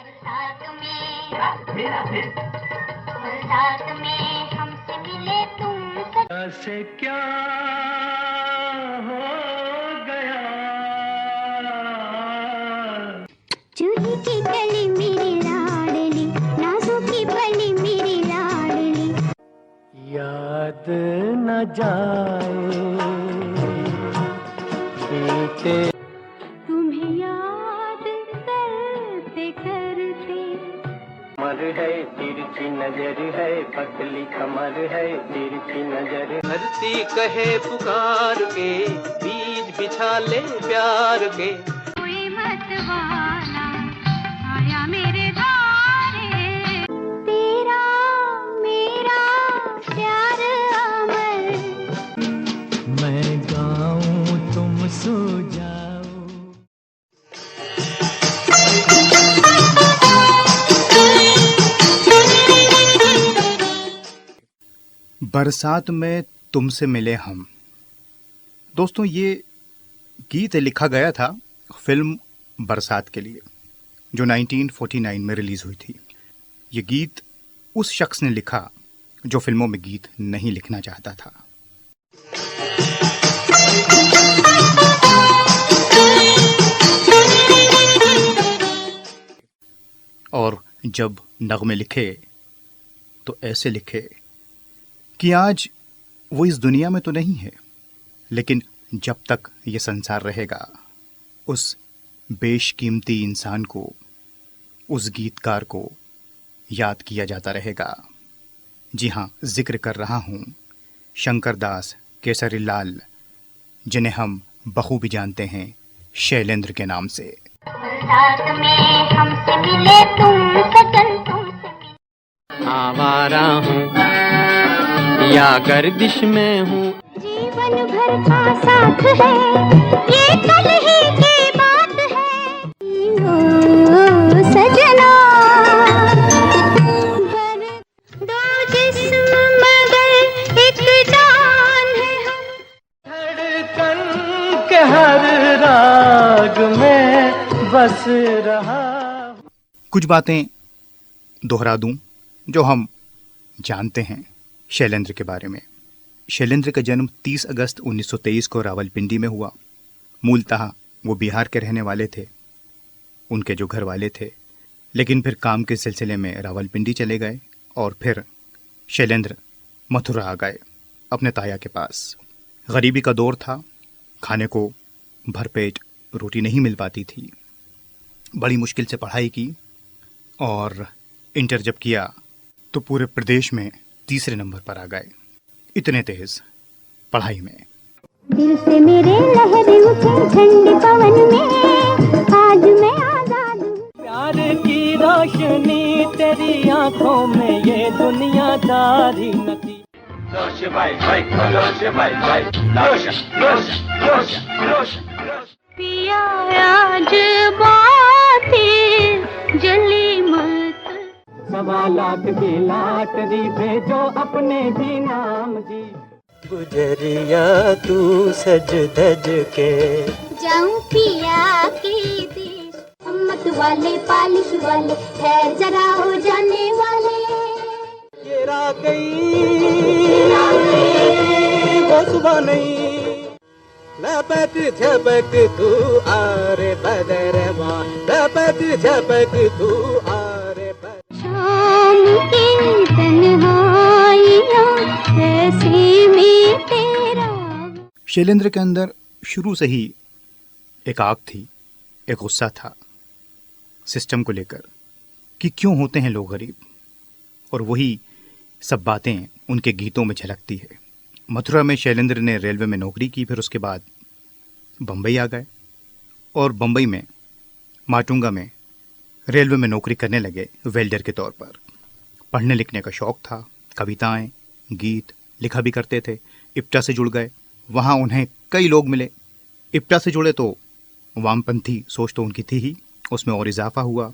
बरसात में हमसे मिले तुम से क्या हो गया। चूड़ी की कली मेरी लाडली, नाजुकी बली मेरी लाडली, याद न जाए बीते तुम्हें याद करते करते। कमर है तिरछी नजर है, पतली कमर है तिरछी नजर। धरती कहे पुकार के, बीज बिछा ले प्यार के। कोई मतवाला आया मेरे द्वारे, तेरा मेरा प्यार अमर। मैं गाऊं तुम सो जाओ। बरसात में तुमसे मिले हम। दोस्तों, ये गीत लिखा गया था फिल्म बरसात के लिए, जो 1949 में रिलीज हुई थी। ये गीत उस शख्स ने लिखा जो फिल्मों में गीत नहीं लिखना चाहता था। और जब नगमे लिखे तो ऐसे लिखे कि आज वो इस दुनिया में तो नहीं है, लेकिन जब तक ये संसार रहेगा उस बेशकीमती इंसान को, उस गीतकार को याद किया जाता रहेगा। जी हाँ, जिक्र कर रहा हूँ शंकर दास केसरी लाल, जिन्हें हम बखूबी जानते हैं शैलेंद्र के नाम से। बरसात में हमसे मिले तुम सजन, तुमसे मिले। आवारा हूँ या गर्दिश में हूँ, जीवन भर का साथ है, ये कल ही की बात है। ओ सजना, दो जिस्म मगर एक जान है हम। धड़कन के हर राग में बस रहा। कुछ बातें दोहरा दूं जो हम जानते हैं शैलेंद्र के बारे में। शैलेंद्र का जन्म 30 अगस्त 1923 को रावलपिंडी में हुआ। मूलतः वो बिहार के रहने वाले थे, उनके जो घर वाले थे, लेकिन फिर काम के सिलसिले में रावलपिंडी चले गए और फिर शैलेंद्र मथुरा आ गए अपने ताया के पास। गरीबी का दौर था, खाने को भरपेट रोटी नहीं मिल पाती थी। बड़ी मुश्किल से पढ़ाई की और इंटर जब किया तो पूरे प्रदेश में तीसरे नंबर पर आ गए। इतने तेज पढ़ाई में। दिल से मेरे लहरें उठे ठंडे पवन में, आज मैं आजाद हूँ। प्यार की रोशनी तेरी आंखों में, ये दुनियादारी नदी। पिया आज बातें जली मत, सवालात की लाटरी भेजो अपने भी नाम जी। गुजरिया तू सज धज के जाऊं पिया के देश। हिम्मत वाले पालिश वाले ठहर जरा हो जाने वाले। ये रात गई वो सुबह नहीं, लपक झपक तू आरे बदरवा, लपक झपक तू आरे बदर। शाम की तन्हाइयाँ ऐसे में तेरा। शैलेंद्र के अंदर शुरू से ही एक आग थी, एक गुस्सा था सिस्टम को लेकर कि क्यों होते हैं लोग गरीब, और वही सब बातें उनके गीतों में झलकती है। मथुरा में शैलेंद्र ने रेलवे में नौकरी की, फिर उसके बाद बम्बई आ गए और बम्बई में माटुंगा में रेलवे में नौकरी करने लगे वेल्डर के तौर पर। पढ़ने लिखने का शौक़ था, कविताएं गीत लिखा भी करते थे। इप्टा से जुड़ गए, वहाँ उन्हें कई लोग मिले। इप्टा से जुड़े तो वामपंथी सोच तो उनकी थी ही, उसमें और इजाफा हुआ।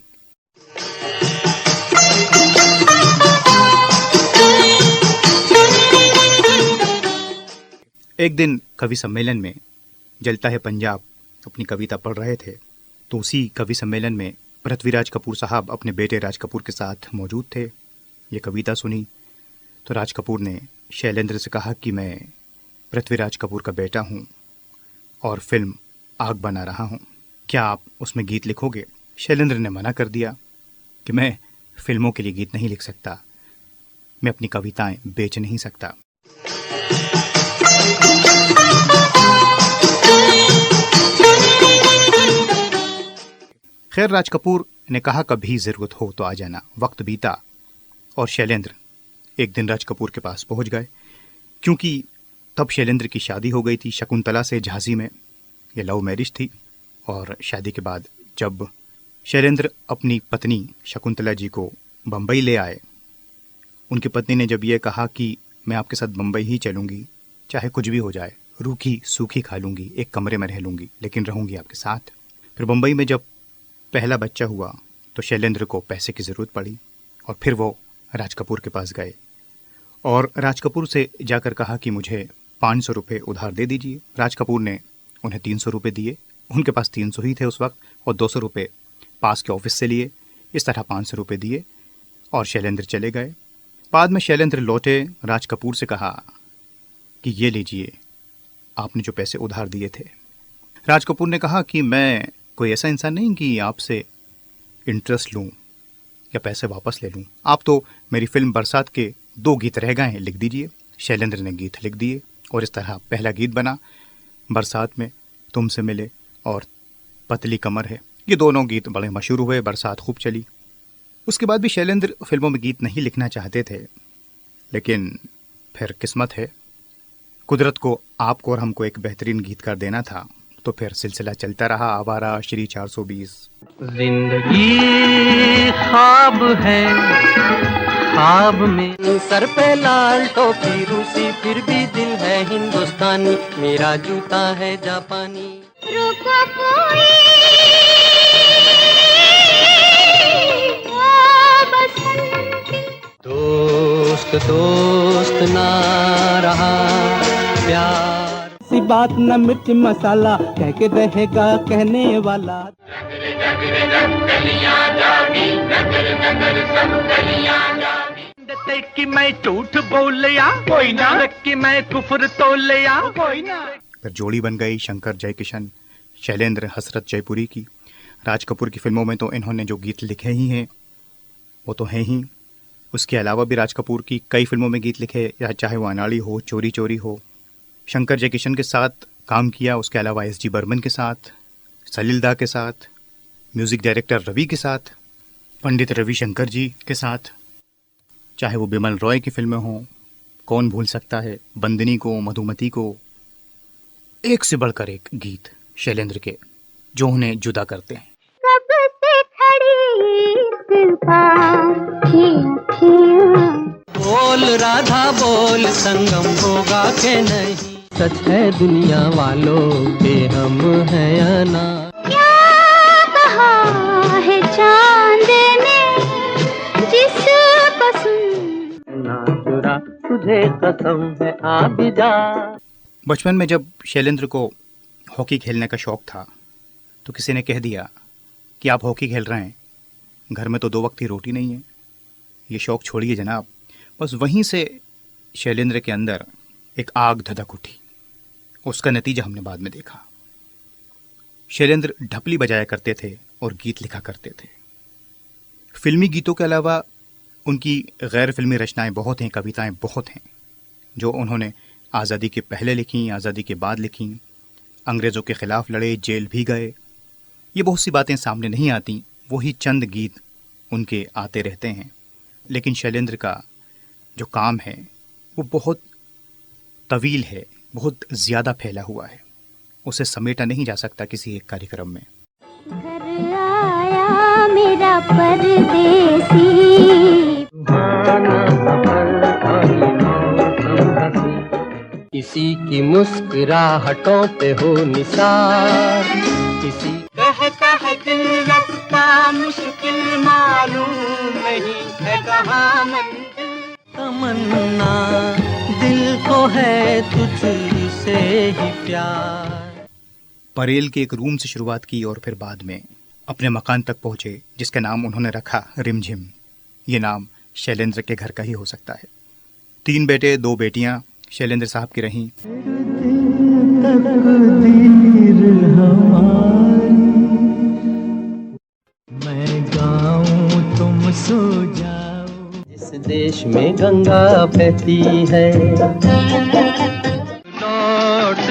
एक दिन कवि सम्मेलन में जलता है पंजाब अपनी कविता पढ़ रहे थे, तो उसी कवि सम्मेलन में पृथ्वीराज कपूर साहब अपने बेटे राज कपूर के साथ मौजूद थे। ये कविता सुनी तो राज कपूर ने शैलेंद्र से कहा कि मैं पृथ्वीराज कपूर का बेटा हूँ और फिल्म आग बना रहा हूँ, क्या आप उसमें गीत लिखोगे? शैलेंद्र ने मना कर दिया कि मैं फिल्मों के लिए गीत नहीं लिख सकता, मैं अपनी कविताएं बेच नहीं सकता। खैर, राज कपूर ने कहा कभी ज़रूरत हो तो आ जाना। वक्त बीता और शैलेंद्र एक दिन राज कपूर के पास पहुंच गए, क्योंकि तब शैलेंद्र की शादी हो गई थी शकुंतला से झांसी में। ये लव मैरिज थी और शादी के बाद जब शैलेंद्र अपनी पत्नी शकुंतला जी को बम्बई ले आए, उनकी पत्नी ने जब ये कहा कि मैं आपके साथ बम्बई ही चलूँगी, चाहे कुछ भी हो जाए, रूखी सूखी खा लूँगी, एक कमरे में रह लूँगी, लेकिन रहूँगी आपके साथ। फिर बम्बई में जब पहला बच्चा हुआ तो शैलेंद्र को पैसे की ज़रूरत पड़ी और फिर वो राज कपूर के पास गए और राज कपूर से जाकर कहा कि मुझे 500 रुपये उधार दे दीजिए। राज कपूर ने उन्हें 300 रुपये दिए, उनके पास 300 ही थे उस वक्त, और 200 रुपये पास के ऑफिस से लिए। इस तरह 500 रुपये दिए और शैलेंद्र चले गए। बाद में शैलेंद्र लौटे, राज कपूर से कहा कि ये लीजिए आपने जो पैसे उधार दिए थे। राज कपूर ने कहा कि मैं कोई ऐसा इंसान नहीं कि आपसे इंटरेस्ट लूं या पैसे वापस ले लूं, आप तो मेरी फिल्म बरसात के 2 गीत रह गए हैं, लिख दीजिए। शैलेंद्र ने गीत लिख दिए और इस तरह पहला गीत बना बरसात में तुमसे मिले और पतली कमर है। ये दोनों गीत बड़े मशहूर हुए, बरसात खूब चली। उसके बाद भी शैलेंद्र फिल्मों में गीत नहीं लिखना चाहते थे, लेकिन फिर किस्मत है, कुदरत को आपको और हमको एक बेहतरीन गीतकार देना था, तो फिर सिलसिला चलता रहा। आवारा, श्री 420। जिंदगी ख्वाब है, ख्वाब में सर पे लाल टोपी रूसी, फिर भी दिल है हिंदुस्तानी, मेरा जूता है जापानी। रुको कोई आ बसंती, दोस्त दोस्त ना रहा प्यार, सी बात न मिर्च मसाला कह के रहेगा कहने वाला। कि मैं झूठ बोल लिया कोई ना, कि मैं कुफर तोल लिया कोई ना। फिर जोड़ी बन गई शंकर जयकिशन, शैलेंद्र हसरत जयपुरी की। राज कपूर की फिल्मों में तो इन्होंने जो गीत लिखे ही हैं वो तो हैं ही, उसके अलावा भी राज कपूर की कई फिल्मों में गीत लिखे, या चाहे वो अनाड़ी हो, चोरी चोरी हो। शंकर जयकिशन के साथ काम किया, उसके अलावा एस.जी. बर्मन के साथ, सलील दा के साथ, म्यूज़िक डायरेक्टर रवि के साथ, पंडित रविशंकर जी के साथ, चाहे वो बिमल रॉय की फिल्में हों, कौन भूल सकता है, बंदनी को, मधुमती को, एक से बढ़कर एक गीत शैलेंद्र के जो उन्हें जुदा करते हैं। कब से खड़ी इस पार ये अखियाँ, बोल राधा बोल, संगम होगा के नहीं, सच है दुनिया वालों के हम हैं या ना। क्या कहा है चांद ने जिस पसंद, ना चुरा तुझे कसम है आ भी जा। बचपन में जब शैलेंद्र को हॉकी खेलने का शौक था तो किसी ने कह दिया कि आप हॉकी खेल रहे हैं, घर में तो 2 वक्त की रोटी नहीं है, ये शौक छोड़िए जनाब। बस वहीं से शैलेंद्र के अंदर एक आग धधक उठी। उसका नतीजा हमने बाद में देखा। शैलेंद्र ढपली बजाया करते थे और गीत लिखा करते थे। फिल्मी गीतों के अलावा उनकी गैर फिल्मी रचनाएं बहुत हैं, कविताएं बहुत हैं जो उन्होंने आज़ादी के पहले लिखी, आज़ादी के बाद लिखी, अंग्रेज़ों के ख़िलाफ़ लड़े, जेल भी गए। ये बहुत सी बातें सामने नहीं आती, वही चंद गीत उनके आते रहते हैं। लेकिन शैलेंद्र का जो काम है वो बहुत तवील है, बहुत ज़्यादा फैला हुआ है, उसे समेटा नहीं जा सकता किसी एक कार्यक्रम में। घर आया मेरा परदेसी, किसी की मुस्कुराहटों पे हो निसार, किसी कहता है दिल रखता मुश्किल मालूम नहीं है कहाँ मंजिल, तमन्ना दिल को है तुझसे ही प्यार। परेल के एक रूम से शुरुआत की और फिर बाद में अपने मकान तक पहुंचे जिसका नाम उन्होंने रखा रिमझिम। ये नाम शैलेंद्र के घर का ही हो सकता है। 3 बेटे 2 बेटियां शैलेंद्र साहब की रहीं। मैं गाऊं तुम सो जाओ, जिस देश में गंगा बहती है, लौट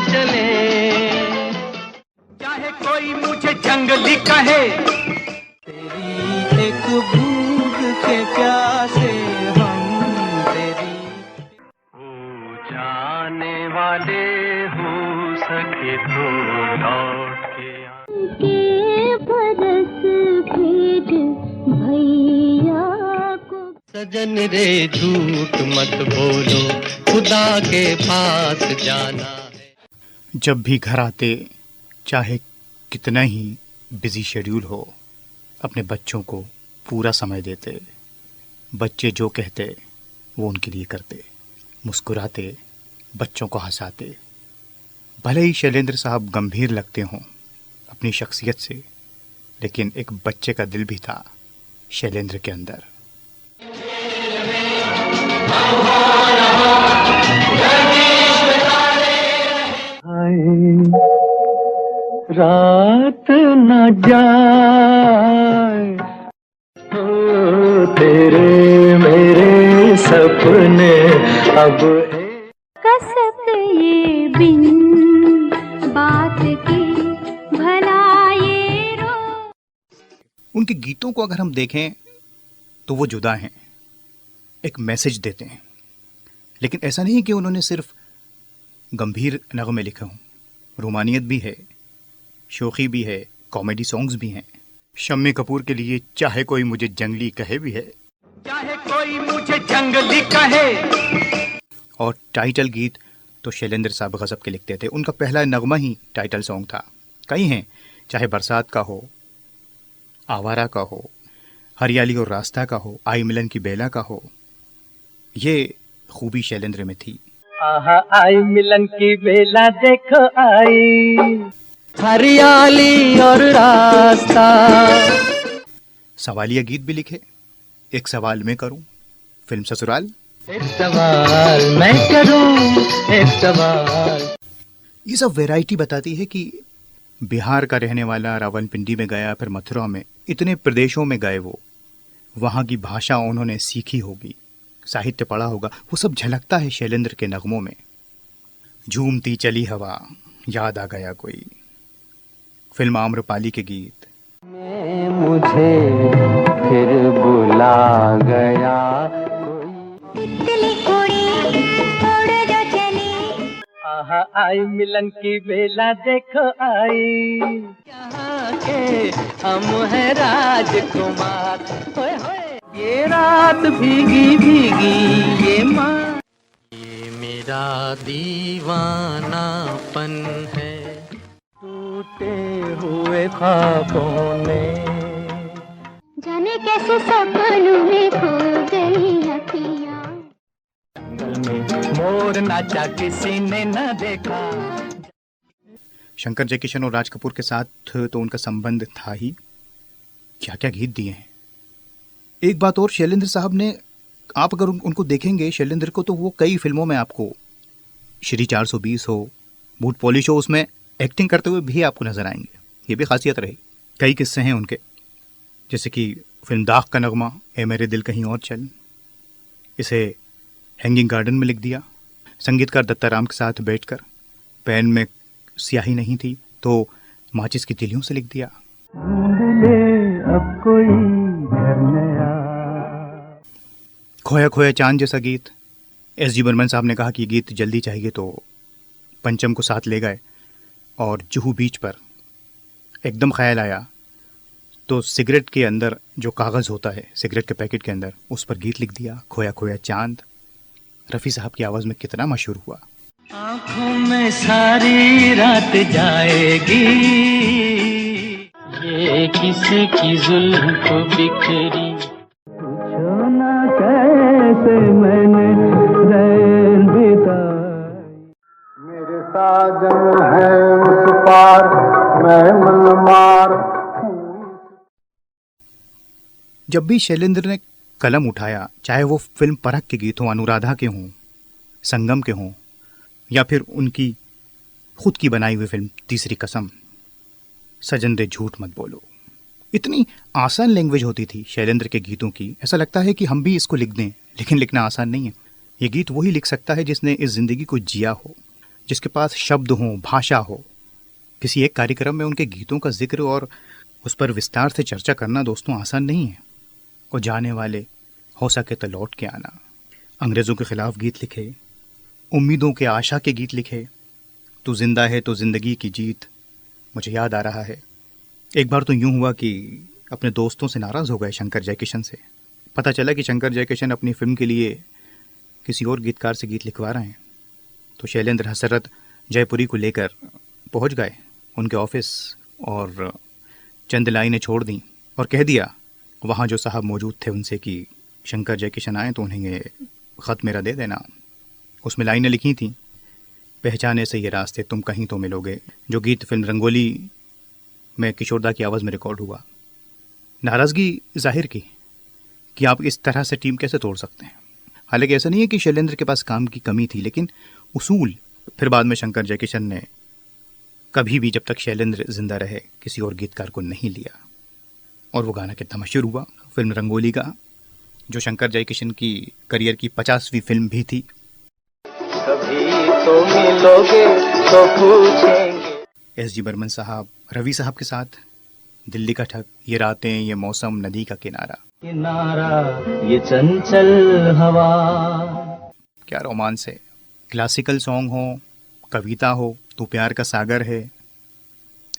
चले। चाहे कोई मुझे जंगली कहे, तेरी एक बूंद के प्यासे हम तेरी हो जाने वाले, हो सके तो लौट के आ। के बरस भेज भैया को। सजन रे झूठ मत बोलो, खुदा के पास जाना है। जब भी घर आते, चाहे कितना ही बिजी शेड्यूल हो, अपने बच्चों को पूरा समय देते। बच्चे जो कहते वो उनके लिए करते, मुस्कुराते, बच्चों को हंसाते। भले ही शैलेंद्र साहब गंभीर लगते हों अपनी शख्सियत से, लेकिन एक बच्चे का दिल भी था शैलेंद्र के अंदर। रात न जाए, तेरे मेरे सपने अब कसक ये बिन बात की भला ये रो। उनके गीतों को अगर हम देखें तो वो जुदा हैं, एक मैसेज देते हैं। लेकिन ऐसा नहीं कि उन्होंने सिर्फ गंभीर नगमे लिखे हों, रोमानियत भी है, शोखी भी है, कॉमेडी सॉन्ग्स भी हैं। शम्मी कपूर के लिए चाहे कोई मुझे जंगली कहे भी है, चाहे कोई मुझे जंगली कहे। और टाइटल गीत तो शैलेंद्र साहब गजब के लिखते थे। उनका पहला नगमा ही टाइटल सॉन्ग था। कई हैं, चाहे बरसात का हो, आवारा का हो, हरियाली और रास्ता का हो, आई मिलन की बेला का हो, ये खूबी शैलेंद्र में थी। आहा आई मिलन की बेला देखो आई, हरियाली और रास्ता। सवालिया गीत भी लिखे। एक सवाल मैं करूं, फिल्म ससुराल। एक सवाल मैं करूं, एक सवाल। ये सब वैरायटी बताती है कि बिहार का रहने वाला रावलपिंडी में गया, फिर मथुरा में, इतने प्रदेशों में गए वो, वहाँ की भाषा उन्होंने सीखी होगी, साहित्य पढ़ा होगा, वो सब झलकता है शैलेंद्र के नगमों में। झूमती चली हवा, याद आ गया कोई, फिल्म आम्रपाली के गीत। मुझे फिर बुला गया तितली उड़ी उड़ जो चली। आहा आई मिलन की बेला देखो आई, यहाँ के हम है राजकुमार। होए होए ये रात भीगी भीगी ये माँ, ये मेरा दीवानापन है, टूटे हुए ख्वाबों ने जाने कैसे सपनों में खो गई अखियाँ। मोर नाचा किसी ने न देखा। शंकर जयकिशन और राज कपूर के साथ तो उनका संबंध था ही, क्या क्या गीत दिए हैं। एक बात और, शैलेंद्र साहब ने, आप अगर उनको देखेंगे शैलेंद्र को, तो वो कई फिल्मों में आपको, श्री 420 हो, बूट पॉलिश हो, उसमें एक्टिंग करते हुए भी आपको नजर आएंगे। ये भी खासियत रही। कई किस्से हैं उनके, जैसे कि फिल्म दाग का नगमा, ए मेरे दिल कहीं और चल, इसे हैंगिंग गार्डन में लिख दिया। संगीतकार दत्ताराम के साथ बैठकर, पेन में स्याही नहीं थी तो माचिस की तिलियों से लिख दिया। अब कोई घर नया। खोया खोया चांद जैसा गीत। एस.जी. बर्मन साहब ने कहा कि गीत जल्दी चाहिए तो पंचम को साथ ले गए, और जुहू बीच पर एकदम ख्याल आया तो सिगरेट के अंदर जो कागज़ होता है सिगरेट के पैकेट के अंदर, उस पर गीत लिख दिया, खोया खोया चांद। रफ़ी साहब की आवाज़ में कितना मशहूर हुआ। आँखों में सारी रात जाएगी, ये किसी की जुल्फ बिखरी, पूछो ना कैसे मैंने रैन बिताई। मेरे साजन है उस पार, मैं मनमार हूँ जब भी शैलेंद्र ने कलम उठाया, चाहे वो फिल्म परख के गीत हों, अनुराधा के हों, संगम के हों, या फिर उनकी खुद की बनाई हुई फिल्म तीसरी कसम, सजन दे झूठ मत बोलो, इतनी आसान लैंग्वेज होती थी शैलेंद्र के गीतों की, ऐसा लगता है कि हम भी इसको लिख दें, लेकिन लिखना आसान नहीं है। ये गीत वही लिख सकता है जिसने इस ज़िंदगी को जिया हो, जिसके पास शब्द हों, भाषा हो। किसी एक कार्यक्रम में उनके गीतों का जिक्र और उस पर विस्तार से चर्चा करना दोस्तों आसान नहीं है। और जाने वाले हो सके तो लौट के आना, अंग्रेज़ों के ख़िलाफ़ गीत लिखे, उम्मीदों के आशा के गीत लिखे, तू जिंदा है तो ज़िंदगी की जीत। मुझे याद आ रहा है, एक बार तो यूँ हुआ कि अपने दोस्तों से नाराज़ हो गए शंकर जयकिशन से। पता चला कि शंकर जयकिशन अपनी फ़िल्म के लिए किसी और गीतकार से गीत लिखवा रहे हैं। तो शैलेंद्र हसरत जयपुरी को लेकर पहुंच गए उनके ऑफिस और चंद लाइनें छोड़ दी और कह दिया वहाँ जो साहब मौजूद थे उनसे कि शंकर जयकिशन आए तो उन्हें ये ख़त मेरा दे देना। उसमें लाइनें लिखी थी, पहचाने से ये रास्ते तुम कहीं तो मिलोगे, जो गीत फिल्म रंगोली में किशोरदा की आवाज़ में रिकॉर्ड हुआ। नाराज़गी जाहिर की कि आप इस तरह से टीम कैसे तोड़ सकते हैं। हालांकि ऐसा नहीं है कि शैलेंद्र के पास काम की कमी थी, लेकिन उसूल फिर बाद में शंकर जयकिशन ने कभी भी जब तक शैलेंद्र जिंदा रहे किसी और गीतकार को नहीं लिया। और वो गाना कितना मशहूर हुआ, फिल्म रंगोली का, जो शंकर जयकिशन की करियर की 50वीं फिल्म भी थी। कभी तो मिलोगे तो पूछेंगे। एस जी बर्मन साहब, रवि साहब के साथ दिल्ली का ठग, ये रातें, ये मौसम, नदी का किनारा, ये चंचल हवा। क्या रोमांस है। क्लासिकल सॉन्ग हो, कविता हो, तू प्यार का सागर है,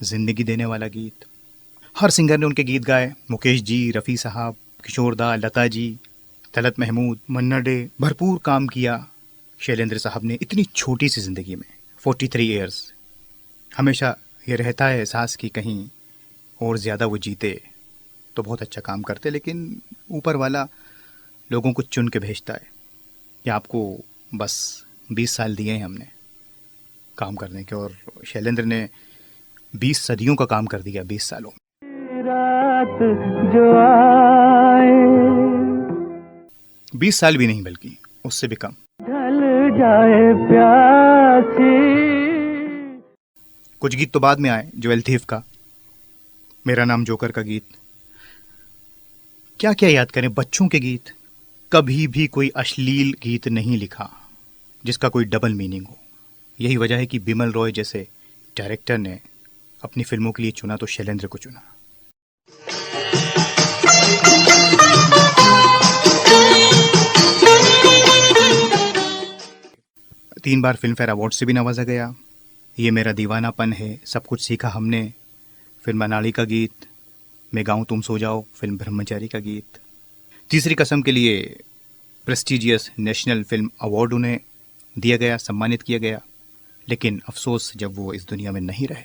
जिंदगी देने वाला गीत। हर सिंगर ने उनके गीत गाए, मुकेश जी, रफ़ी साहब, किशोरदा, लता जी, तलत महमूद, मन्ना डे, भरपूर काम किया शैलेंद्र साहब ने इतनी छोटी सी ज़िंदगी में। 43 ईयर्स। हमेशा ये रहता है एहसास कि कहीं और ज़्यादा वो जीते तो बहुत अच्छा काम करते, लेकिन ऊपर वाला लोगों को चुन के भेजता है कि आपको बस 20 साल दिए हैं हमने काम करने के, और शैलेंद्र ने 20 सदियों का काम कर दिया 20 सालों में। रात जो आए 20 साल भी नहीं बल्कि उससे भी कम। ढल जाए प्यासी। कुछ गीत तो बाद में आए, ज्वेल थीफ का, मेरा नाम जोकर का गीत, क्या क्या याद करें, बच्चों के गीत। कभी भी कोई अश्लील गीत नहीं लिखा जिसका कोई डबल मीनिंग हो। यही वजह है कि बिमल रॉय जैसे डायरेक्टर ने अपनी फिल्मों के लिए चुना तो शैलेंद्र को चुना। तीन बार फिल्म फेयर अवार्ड से भी नवाजा गया। ये मेरा दीवानापन है, सब कुछ सीखा हमने, फिल्म अनाड़ी का गीत, मैं गाऊं तुम सो जाओ, फिल्म ब्रह्मचारी का गीत। तीसरी कसम के लिए प्रेस्टिजियस नेशनल फिल्म अवार्ड उन्हें दिया गया, सम्मानित किया गया, लेकिन अफसोस जब वो इस दुनिया में नहीं रहे।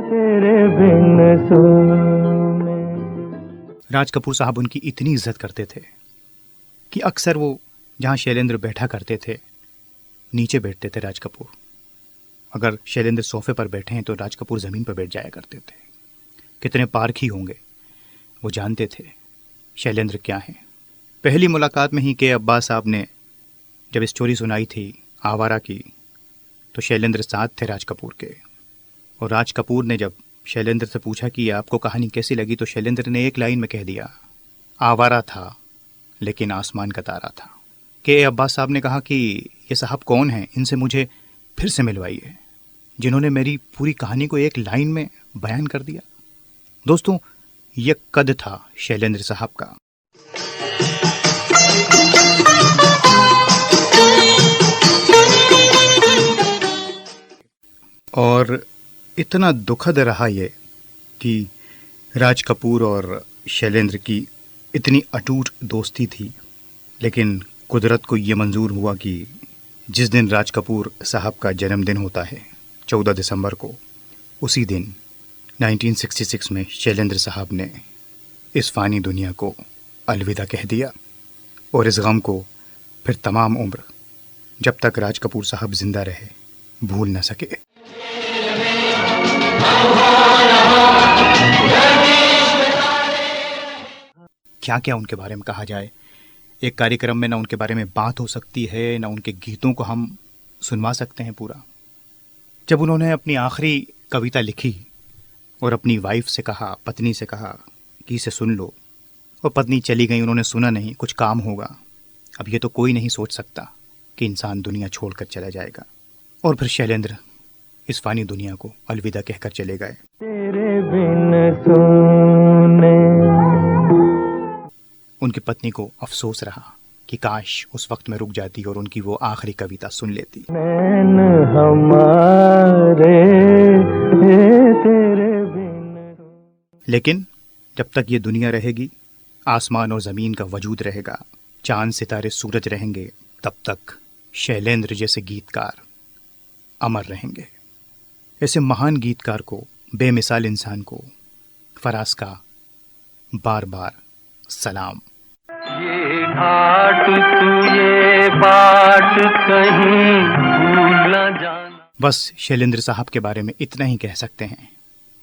तेरे बिन सुने। राज कपूर साहब उनकी इतनी इज्जत करते थे कि अक्सर वो जहाँ शैलेंद्र बैठा करते थे नीचे बैठते थे राज कपूर। अगर शैलेंद्र सोफे पर बैठे हैं तो राज कपूर ज़मीन पर बैठ जाया करते थे। कितने पारखी होंगे, वो जानते थे शैलेंद्र क्या हैं। पहली मुलाकात में ही के अब्बास साहब ने जब स्टोरी सुनाई थी आवारा की, तो शैलेंद्र साथ थे राज कपूर के। और राज कपूर ने जब शैलेंद्र से पूछा कि आपको कहानी कैसी लगी, तो शैलेंद्र ने एक लाइन में कह दिया, आवारा था लेकिन आसमान का तारा था। के अब्बास साहब ने कहा कि ये साहब कौन हैं, इनसे मुझे फिर से मिलवाइए, जिन्होंने मेरी पूरी कहानी को एक लाइन में बयान कर दिया। दोस्तों, ये कद था शैलेंद्र साहब का। और इतना दुखद रहा ये कि राज कपूर और शैलेंद्र की इतनी अटूट दोस्ती थी, लेकिन कुदरत को ये मंजूर हुआ कि जिस दिन राज कपूर साहब का जन्मदिन होता है 14 दिसंबर को, उसी दिन 1966 में शैलेंद्र साहब ने इस फ़ानी दुनिया को अलविदा कह दिया। और इस गम को फिर तमाम उम्र जब तक राज कपूर साहब जिंदा रहे भूल न सके। क्या क्या उनके बारे में कहा जाए। एक कार्यक्रम में ना उनके बारे में बात हो सकती है, ना उनके गीतों को हम सुनवा सकते हैं पूरा। जब उन्होंने अपनी आखिरी कविता लिखी और अपनी वाइफ से कहा, पत्नी से कहा कि इसे सुन लो, और पत्नी चली गई, उन्होंने सुना नहीं, कुछ काम होगा। अब ये तो कोई नहीं सोच सकता कि इंसान दुनिया छोड़कर चला जाएगा। और फिर शैलेंद्र इस फानी दुनिया को अलविदा कहकर चले गए। तेरे बिन सोने। उनकी पत्नी को अफसोस रहा कि काश उस वक्त में रुक जाती और उनकी वो आखिरी कविता सुन लेती। नैन हमारे तेरे बिन। लेकिन जब तक ये दुनिया रहेगी, आसमान और ज़मीन का वजूद रहेगा, चांद सितारे सूरज रहेंगे, तब तक शैलेंद्र जैसे गीतकार अमर रहेंगे। ऐसे महान गीतकार को, बेमिसाल इंसान को फराज का बार बार सलाम। ये घाट तू ये बाट कहीं भूल न जाना। बस शैलेंद्र साहब के बारे में इतना ही कह सकते हैं,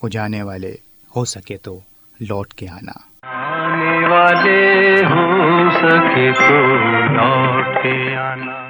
वो जाने वाले हो सके तो लौट के आना। आने वाले हो सके तो लौट के आना।